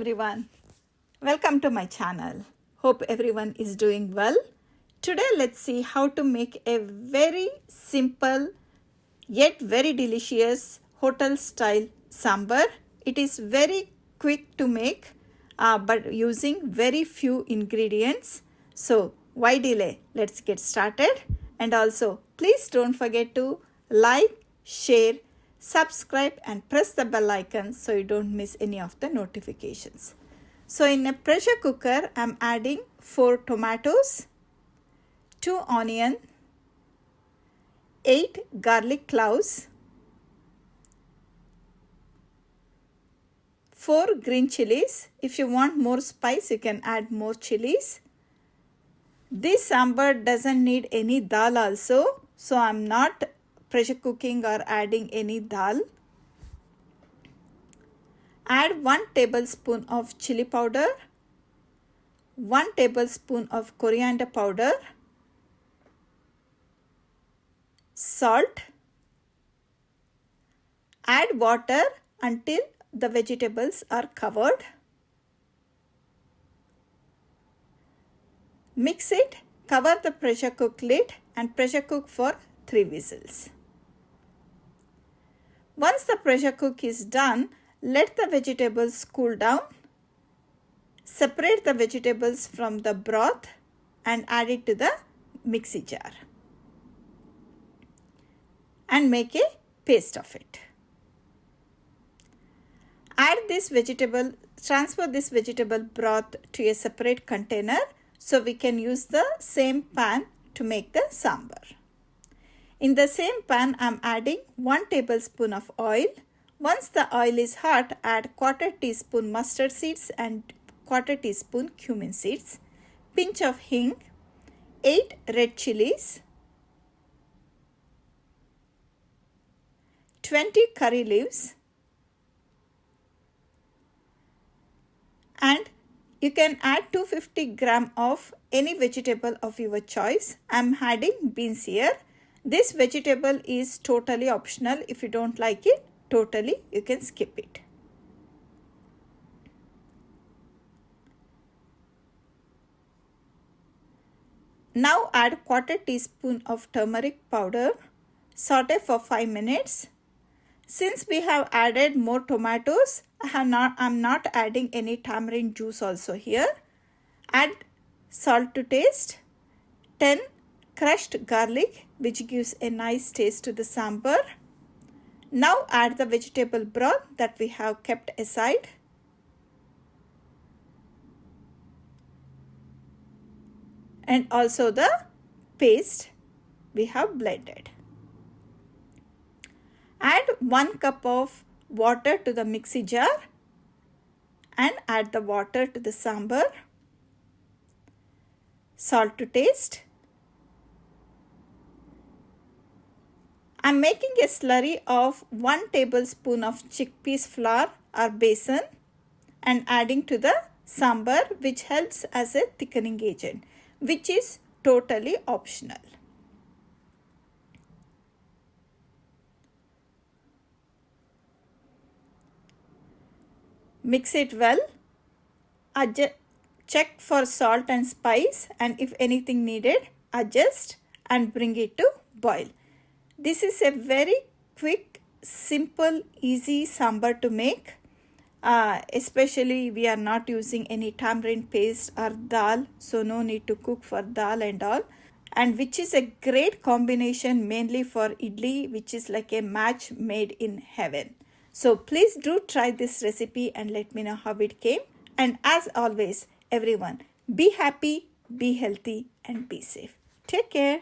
everyone. Welcome to my channel. Hope everyone is doing well. Today let's see how to make a very simple yet very delicious hotel style sambar. It is very quick to make but using very few ingredients. So why delay? Let's get started. And also please don't forget to like, share, subscribe and press the bell icon so you don't miss any of the notifications. So in a pressure cooker, I'm adding 4 tomatoes, 2 onion, 8 garlic cloves, 4 green chilies. If you want more spice, you can add more chilies. This sambar doesn't need any dal also, so I'm not pressure cooking or adding any dal. Add 1 tablespoon of chili powder, 1 tablespoon of coriander powder, salt. Add water until the vegetables are covered. Mix it, cover the pressure cook lid and pressure cook for 3 whistles. Once the pressure cook is done, let the vegetables cool down. Separate the vegetables from the broth and add it to the mixie jar. And make a paste of it. Transfer this vegetable broth to a separate container so we can use the same pan to make the sambar. In the same pan, I am adding 1 tablespoon of oil. Once the oil is hot, add 1/4 teaspoon mustard seeds and 1/4 teaspoon cumin seeds, pinch of hing, 8 red chilies, 20 curry leaves, and you can add 250 gram of any vegetable of your choice. I am adding beans here. This vegetable is totally optional. If you don't like it, totally you can skip it. Now add 1/4 teaspoon of turmeric powder. Saute for 5 minutes. Since we have added more tomatoes, I'm not adding any tamarind juice also here. Add salt to taste, 10 crushed garlic, which gives a nice taste to the sambar. Now add the vegetable broth that we have kept aside. And also the paste we have blended. Add 1 cup of water to the mixie jar and add the water to the sambar. Salt to taste. I am making a slurry of 1 tablespoon of chickpeas flour or besan and adding to the sambar, which helps as a thickening agent, which is totally optional. Mix it well. Check for salt and spice, and if anything needed, adjust and bring it to boil. This is a very quick, simple, easy sambar to make. Especially we are not using any tamarind paste or dal, so no need to cook for dal and all. And which is a great combination mainly for idli, which is like a match made in heaven. So please do try this recipe and let me know how it came. And as always, everyone, be happy, be healthy and be safe. Take care.